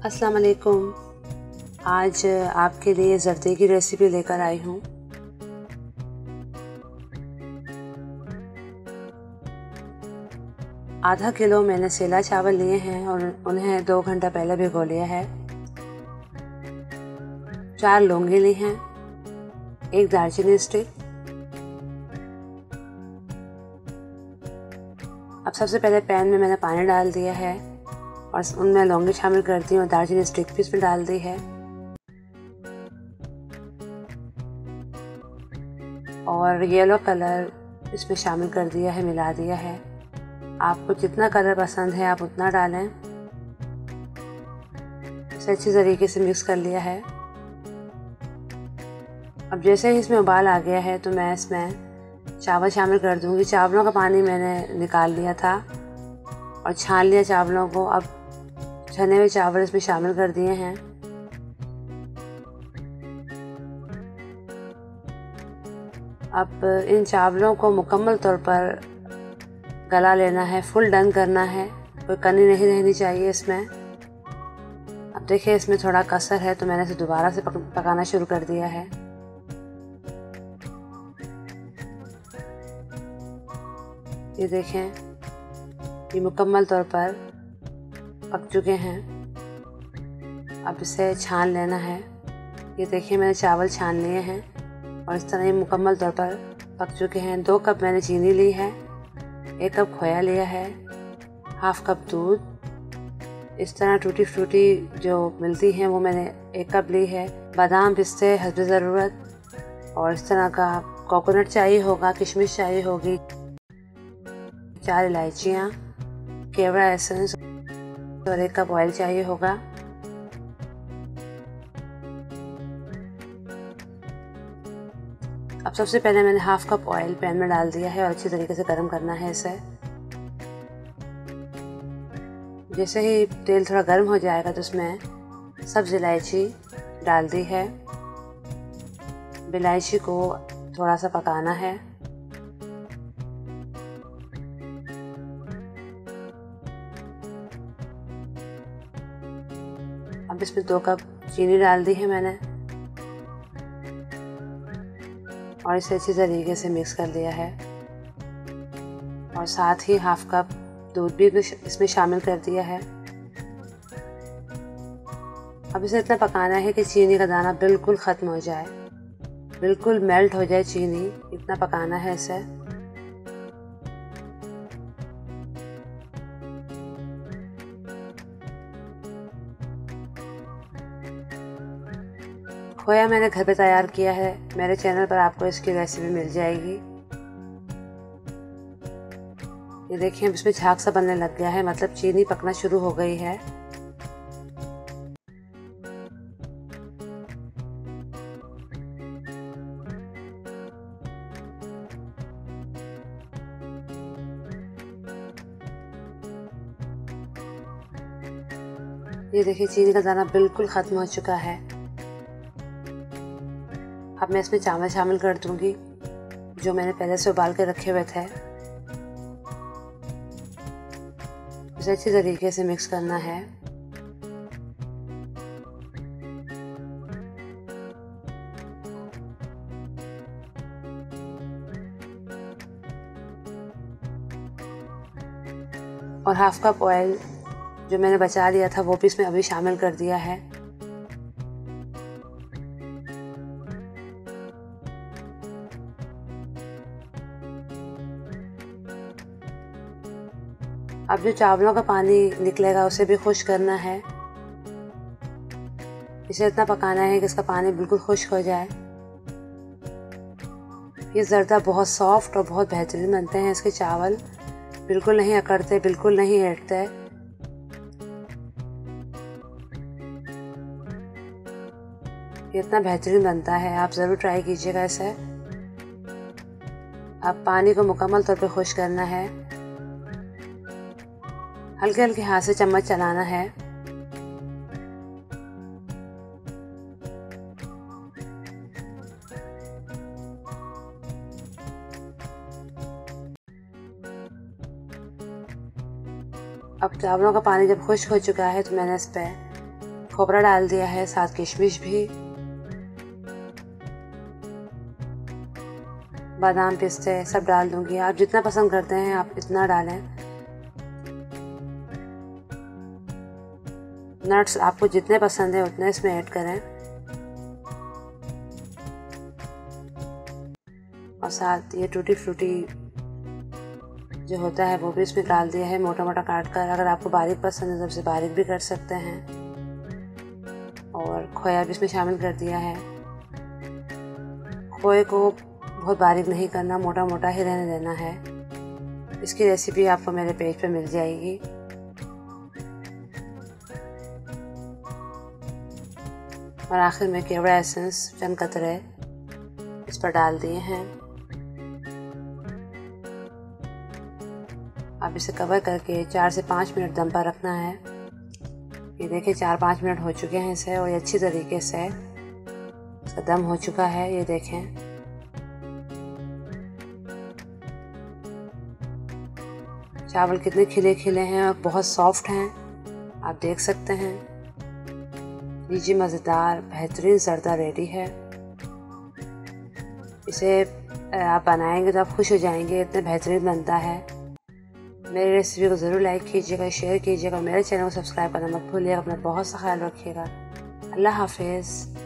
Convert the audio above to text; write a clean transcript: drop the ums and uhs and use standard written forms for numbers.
अस्सलाम वालेकुम। आज आपके लिए ज़र्दे की रेसिपी लेकर आई हूँ। आधा किलो मैंने सेला चावल लिए हैं और उन्हें 2 घंटा पहले भिगो लिया है। 4 लौंगी ली हैं, 1 दालचीनी स्टिक। अब सबसे पहले पैन में मैंने पानी डाल दिया है और उनमें लौंगी शामिल कर दी और दालचीनी स्टिक भी इसमें डाल दी है और येलो कलर इसमें शामिल कर दिया है, मिला दिया है। आपको जितना कलर पसंद है आप उतना डालें। इसे अच्छी तरीके से मिक्स कर लिया है। अब जैसे ही इसमें उबाल आ गया है तो मैं इसमें चावल शामिल कर दूंगी। चावलों का पानी मैंने निकाल लिया था और छान लिया चावलों को। अब छने हुए चावल इसमें शामिल कर दिए हैं। अब इन चावलों को मुकम्मल तौर पर गला लेना है, फुल डन करना है, कोई कनी नहीं रहनी चाहिए इसमें। अब देखिए इसमें थोड़ा कसर है तो मैंने इसे दोबारा से पकाना शुरू कर दिया है। ये देखें ये मुकम्मल तौर पर पक चुके हैं। अब इसे छान लेना है। ये देखिए मैंने चावल छान लिए हैं और इस तरह ये मुकम्मल तौर पर पक चुके हैं। 2 कप मैंने चीनी ली है, 1 कप खोया लिया है, ½ कप दूध। इस तरह टूटी फ्रूटी जो मिलती हैं वो मैंने 1 कप ली है। बादाम पिस्ते हस्ब ज़रूरत और इस तरह का कोकोनट चाहिए होगा, किशमिश चाहिए होगी, 4 इलायचियाँ, केवड़ा एसेंस और 1 कप ऑयल चाहिए होगा। अब सबसे पहले मैंने ½ कप ऑयल पैन में डाल दिया है और अच्छी तरीके से गर्म करना है इसे। जैसे ही तेल थोड़ा गर्म हो जाएगा तो उसमें सब्ज़ इलायची डाल दी है। इलायची को थोड़ा सा पकाना है। अब इसमें 2 कप चीनी डाल दी है मैंने और इसे अच्छी तरीके से मिक्स कर दिया है और साथ ही ½ कप दूध भी इसमें शामिल कर दिया है। अब इसे इतना पकाना है कि चीनी का दाना बिल्कुल ख़त्म हो जाए, बिल्कुल मेल्ट हो जाए चीनी, इतना पकाना है इसे। खोया मैंने घर पे तैयार किया है, मेरे चैनल पर आपको इसकी रेसिपी मिल जाएगी। ये देखिए अब इसमें झाग सा बनने लग गया है, मतलब चीनी पकना शुरू हो गई है। ये देखिए चीनी का दाना बिल्कुल ख़त्म हो चुका है। अब मैं इसमें चावल शामिल कर दूंगी जो मैंने पहले से उबाल के रखे हुए थे। इसे अच्छी तरीके से मिक्स करना है। और ½ कप ऑयल जो मैंने बचा लिया था वो भी इसमें अभी शामिल कर दिया है। अब जो चावलों का पानी निकलेगा उसे भी खुश्क करना है। इसे इतना पकाना है कि इसका पानी बिल्कुल खुश्क हो जाए। ये ज़र्दा बहुत सॉफ्ट और बहुत बेहतरीन बनते हैं। इसके चावल बिल्कुल नहीं अकड़ते, बिल्कुल नहीं ऐंठते। ये इतना बेहतरीन बनता है, आप ज़रूर ट्राई कीजिएगा इसे। अब पानी को मुकम्मल तौर पे खुश्क करना है। हल्के हल्के हाथ से चम्मच चलाना है। अब चावलों का पानी जब खुश्क हो चुका है तो मैंने इस पर खोपरा डाल दिया है, साथ किशमिश भी, बादाम पिस्ते सब डाल दूंगी। आप जितना पसंद करते हैं आप इतना डालें। नट्स आपको जितने पसंद है उतने इसमें ऐड करें। और साथ ये टूटी फ्रूटी जो होता है वो भी इसमें डाल दिया है, मोटा मोटा काट कर। अगर आपको बारीक पसंद है तो उसे बारीक भी कर सकते हैं। और खोया भी इसमें शामिल कर दिया है। खोए को बहुत बारीक नहीं करना, मोटा मोटा ही रहने देना है। इसकी रेसिपी आपको मेरे पेज पे मिल जाएगी। और आखिर में केवड़ा एसेंस चंद कतरे इस पर डाल दिए हैं। अब इसे कवर करके 4 से 5 मिनट दम पर रखना है। ये देखिए 4-5 मिनट हो चुके हैं इसे, और ये अच्छी तरीके से इसका दम हो चुका है। ये देखें चावल कितने खिले खिले हैं और बहुत सॉफ्ट हैं, आप देख सकते हैं। लीजिए मज़ेदार बेहतरीन ज़र्दा रेडी है। इसे आप बनाएंगे तो आप खुश हो जाएंगे, इतना बेहतरीन बनता है। मेरी रेसिपी को ज़रूर लाइक कीजिएगा, शेयर कीजिएगा। मेरे चैनल को सब्सक्राइब करना मत भूलिएगा। अपना बहुत सा ख्याल रखिएगा। अल्लाह हाफिज़।